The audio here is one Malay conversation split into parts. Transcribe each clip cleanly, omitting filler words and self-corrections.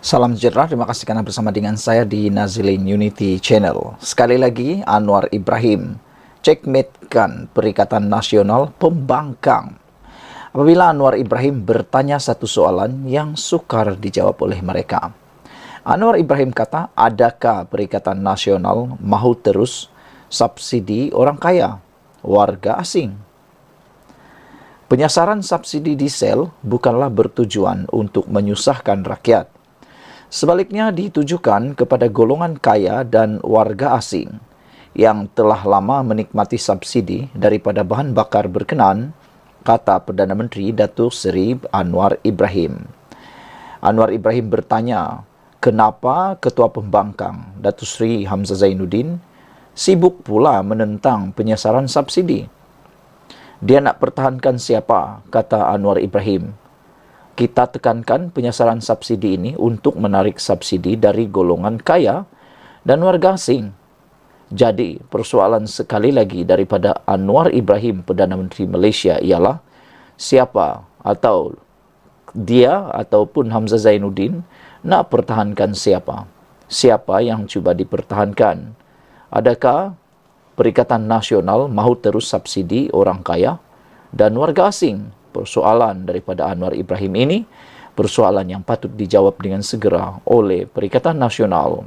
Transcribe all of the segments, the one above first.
Salam sejahtera, terima kasih karena bersama dengan saya di Nazilin Unity Channel. Sekali lagi, Anwar Ibrahim checkmatekan Perikatan Nasional Pembangkang. Apabila Anwar Ibrahim bertanya satu soalan yang sukar dijawab oleh mereka. Anwar Ibrahim kata, adakah Perikatan Nasional mahu terus subsidi orang kaya, warga asing? Penyasaran subsidi diesel bukanlah bertujuan untuk menyusahkan rakyat. Sebaliknya ditujukan kepada golongan kaya dan warga asing yang telah lama menikmati subsidi daripada bahan bakar berkenaan, kata Perdana Menteri Datuk Seri Anwar Ibrahim. Anwar Ibrahim bertanya, kenapa Ketua Pembangkang Datuk Seri Hamzah Zainuddin sibuk pula menentang penyasaran subsidi? Dia nak pertahankan siapa, kata Anwar Ibrahim. Kita tekankan penyasaran subsidi ini untuk menarik subsidi dari golongan kaya dan warga asing. Jadi, persoalan sekali lagi daripada Anwar Ibrahim, Perdana Menteri Malaysia, ialah siapa atau dia ataupun Hamzah Zainuddin nak pertahankan siapa? Siapa yang cuba dipertahankan? Adakah Perikatan Nasional mahu terus subsidi orang kaya dan warga asing? Persoalan daripada Anwar Ibrahim ini, persoalan yang patut dijawab dengan segera oleh Perikatan Nasional.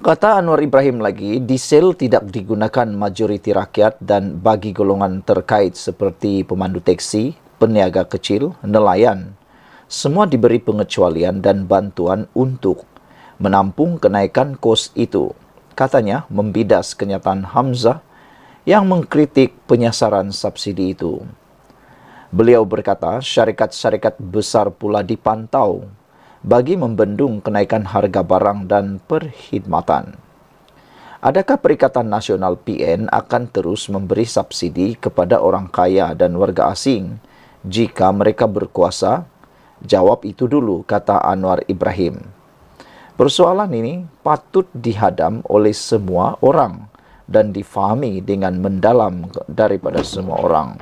Kata Anwar Ibrahim lagi, diesel tidak digunakan majoriti rakyat dan bagi golongan terkait seperti pemandu teksi, peniaga kecil, nelayan. Semua diberi pengecualian dan bantuan untuk menampung kenaikan kos itu. Katanya membidas kenyataan Hamzah yang mengkritik penyasaran subsidi itu. Beliau berkata, syarikat-syarikat besar pula dipantau bagi membendung kenaikan harga barang dan perkhidmatan. Adakah Perikatan Nasional PN akan terus memberi subsidi kepada orang kaya dan warga asing jika mereka berkuasa? Jawab itu dulu, kata Anwar Ibrahim. Persoalan ini patut dihadam oleh semua orang dan difahami dengan mendalam daripada semua orang.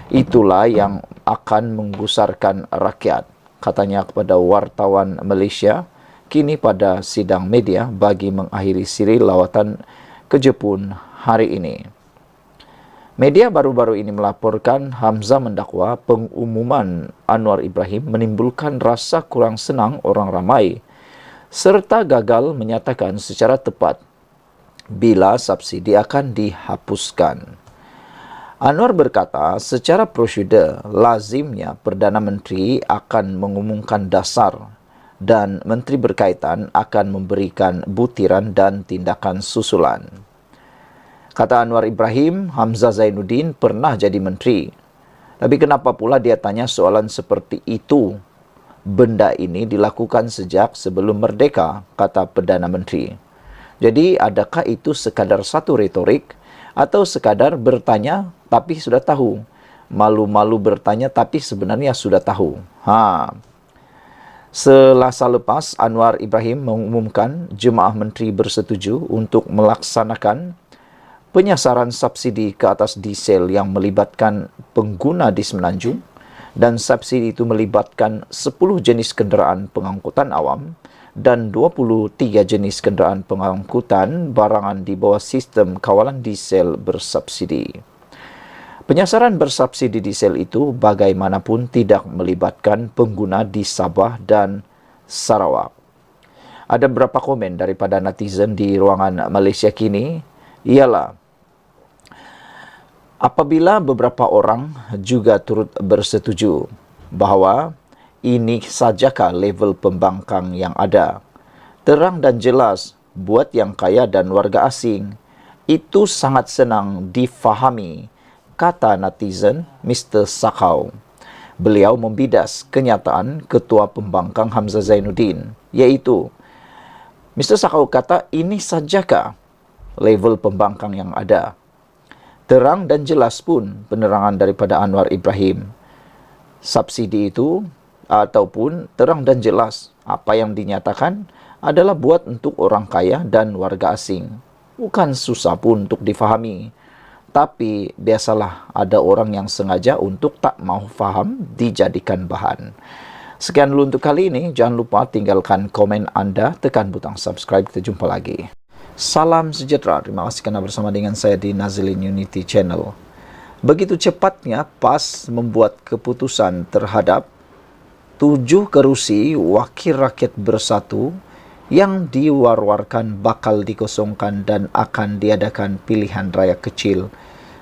Itulah yang akan menggusarkan rakyat, katanya kepada wartawan Malaysia kini pada sidang media bagi mengakhiri siri lawatan ke Jepun hari ini. Media baru-baru ini melaporkan Hamzah mendakwa pengumuman Anwar Ibrahim menimbulkan rasa kurang senang orang ramai serta gagal menyatakan secara tepat bila subsidi akan dihapuskan. Anwar berkata, secara prosedur, lazimnya Perdana Menteri akan mengumumkan dasar dan Menteri berkaitan akan memberikan butiran dan tindakan susulan. Kata Anwar Ibrahim, Hamzah Zainuddin pernah jadi menteri. Tapi kenapa pula dia tanya soalan seperti itu? Benda ini dilakukan sejak sebelum merdeka, kata Perdana Menteri. Jadi, adakah itu sekadar satu retorik atau sekadar bertanya tapi sudah tahu? Malu-malu bertanya tapi sebenarnya sudah tahu. Selasa lepas, Anwar Ibrahim mengumumkan jemaah menteri bersetuju untuk melaksanakan penyasaran subsidi ke atas diesel yang melibatkan pengguna di Semenanjung, dan subsidi itu melibatkan 10 jenis kenderaan pengangkutan awam dan 23 jenis kenderaan pengangkutan barangan di bawah sistem kawalan diesel bersubsidi. Penyasaran bersubsidi diesel itu bagaimanapun tidak melibatkan pengguna di Sabah dan Sarawak. Ada beberapa komen daripada netizen di ruangan Malaysia kini, ialah apabila beberapa orang juga turut bersetuju bahawa ini sajakah level pembangkang yang ada. Terang dan jelas buat yang kaya dan warga asing. Itu sangat senang difahami, kata netizen Mr. Sakau. Beliau membidas kenyataan Ketua Pembangkang Hamzah Zainuddin, iaitu Mr. Sakau kata ini sajakah level pembangkang yang ada. Terang dan jelas pun penerangan daripada Anwar Ibrahim. Subsidi itu ataupun terang dan jelas apa yang dinyatakan adalah buat untuk orang kaya dan warga asing. Bukan susah pun untuk difahami. Tapi biasalah ada orang yang sengaja untuk tak mau faham dijadikan bahan. Sekian dulu untuk kali ini. Jangan lupa tinggalkan komen Anda, tekan butang subscribe. Kita jumpa lagi. Salam sejahtera. Terima kasih kerana bersama dengan saya di Nazilin Unity Channel. Begitu cepatnya PAS membuat keputusan terhadap 7 kerusi Wakil Rakyat Bersatu yang diwar-warkan bakal dikosongkan dan akan diadakan pilihan raya kecil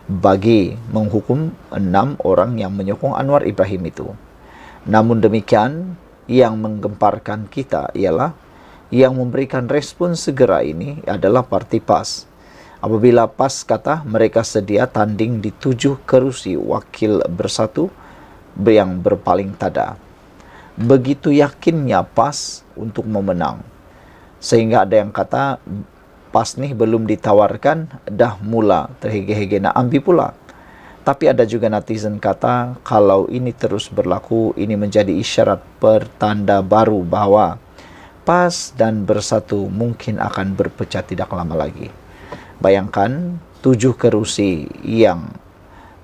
bagi menghukum 6 orang yang menyokong Anwar Ibrahim itu. Namun demikian, yang menggemparkan kita ialah yang memberikan respon segera ini adalah parti PAS. Apabila PAS kata mereka sedia tanding di 7 kerusi Wakil Bersatu yang berpaling tada. Begitu yakinnya PAS untuk memenang. Sehingga ada yang kata PAS nih belum ditawarkan, dah mula terhege-hege nak ambil pula. Tapi ada juga netizen kata kalau ini terus berlaku, ini menjadi isyarat pertanda baru bahawa PAS dan Bersatu mungkin akan berpecah tidak lama lagi. Bayangkan 7 kerusi yang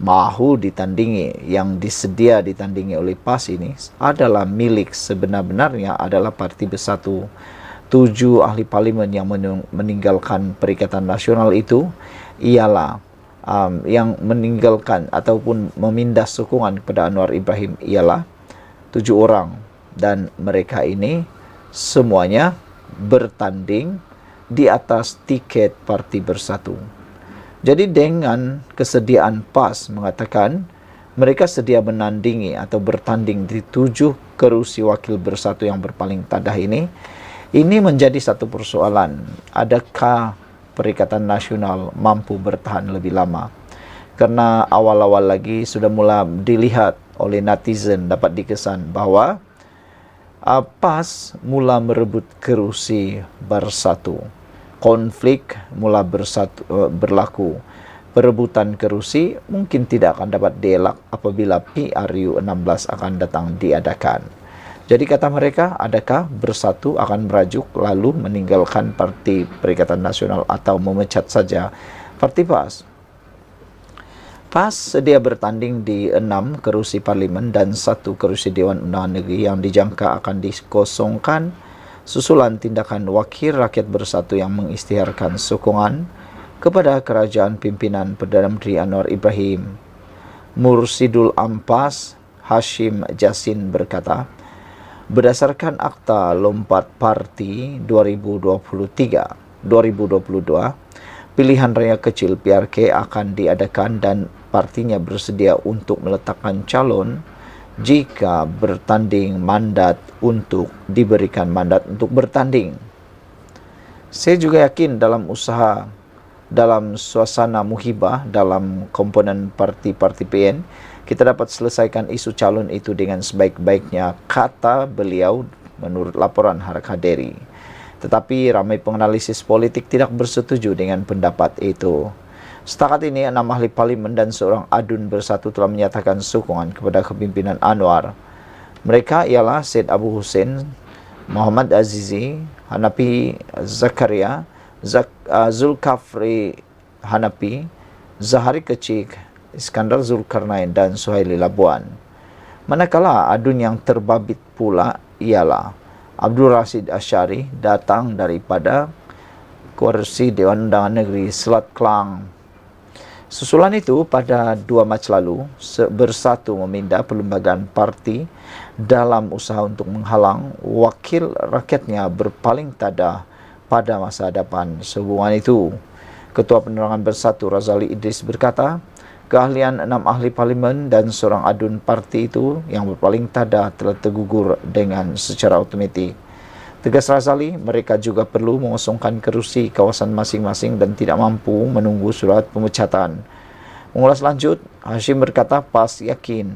mahu ditandingi, yang disedia ditandingi oleh PAS ini adalah milik sebenar-benarnya adalah Parti Bersatu. 7 ahli parlimen yang meninggalkan Perikatan Nasional itu ialah yang meninggalkan ataupun memindah sokongan kepada Anwar Ibrahim ialah 7 orang, dan mereka ini semuanya bertanding di atas tiket Parti Bersatu. Jadi dengan kesediaan PAS mengatakan mereka sedia menandingi atau bertanding di 7 kerusi Wakil Bersatu yang berpaling tadah ini menjadi satu persoalan. Adakah Perikatan Nasional mampu bertahan lebih lama? Karena awal-awal lagi sudah mula dilihat oleh netizen, dapat dikesan bahawa PAS mula merebut kerusi Bersatu. Konflik mula berlaku. Perebutan kerusi mungkin tidak akan dapat dielak apabila PRU 16 akan datang diadakan. Jadi kata mereka, adakah Bersatu akan merajuk lalu meninggalkan Parti Perikatan Nasional atau memecat saja Parti PAS? PAS sedia bertanding di 6 kerusi parlimen dan 1 kerusi Dewan Undangan Negeri yang dijangka akan dikosongkan susulan tindakan Wakil Rakyat Bersatu yang mengisytiharkan sokongan kepada kerajaan pimpinan Perdana Menteri Anwar Ibrahim. Mursidul Ampas Hashim Jasin berkata, berdasarkan Akta Lompat Parti 2022, pilihan raya kecil PRK akan diadakan dan partinya bersedia untuk meletakkan calon jika bertanding mandat untuk diberikan mandat untuk bertanding. Saya juga yakin dalam usaha, dalam suasana muhibah, dalam komponen parti-parti PN, kita dapat selesaikan isu calon itu dengan sebaik-baiknya, kata beliau menurut laporan Harak Haderi. Tetapi ramai penganalisis politik tidak bersetuju dengan pendapat itu. Setakat ini 6 ahli parlimen dan seorang adun Bersatu telah menyatakan sokongan kepada kepimpinan Anwar. Mereka ialah Syed Abu Hussein, Muhammad Azizi, Hanafi Zakaria, Zulkafli Hanafi, Zahari Kecik, Iskandar Zulkarnain dan Suhaili Labuan. Manakala adun yang terbabit pula ialah Abdul Rashid Ashari, datang daripada Kerusi Dewan Undangan Negeri Selat Kelang. Susulan itu pada 2 Mac lalu, Bersatu memindah perlembagaan parti dalam usaha untuk menghalang wakil rakyatnya berpaling tadah pada masa hadapan. Sehubungan itu, Ketua Penerangan Bersatu Razali Idris berkata, keahlian 6 ahli parlimen dan seorang adun parti itu yang berpaling tadah telah tergugur dengan secara otomatik. Tegas Razali, mereka juga perlu mengosongkan kerusi kawasan masing-masing dan tidak mampu menunggu surat pemecatan. Mengulas lanjut, Hashim berkata PAS yakin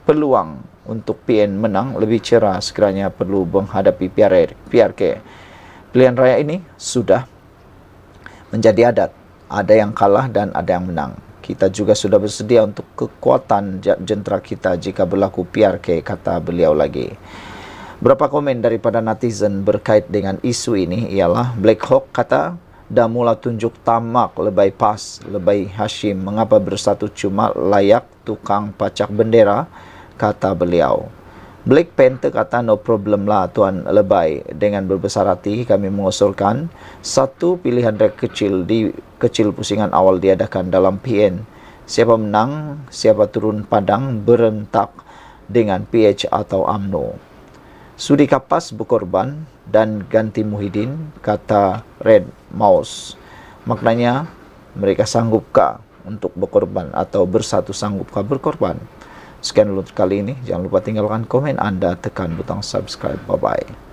peluang untuk PN menang lebih cerah sekiranya perlu menghadapi PRK. Pilihan raya ini sudah menjadi adat. Ada yang kalah dan ada yang menang. Kita juga sudah bersedia untuk kekuatan jentera kita jika berlaku PRK, kata beliau lagi. Berapa komen daripada netizen berkait dengan isu ini ialah Black Hawk kata, dah mula tunjuk tamak lebay PAS, lebay Hashim, mengapa Bersatu cuma layak tukang pacak bendera kata beliau. Black Panther kata no problem lah Tuan Lebay. Dengan berbesar hati kami mengusulkan satu pilihan rek kecil di kecil pusingan awal diadakan dalam PN. Siapa menang, siapa turun padang berentak dengan PH atau UMNO. Sudi kapas berkorban dan ganti Muhyiddin, kata Red Mouse. Maknanya mereka sanggupkah untuk berkorban atau bersatu sanggupkah berkorban? Sekian dulu kali ini. Jangan lupa tinggalkan komen Anda, tekan butang subscribe. Bye-bye.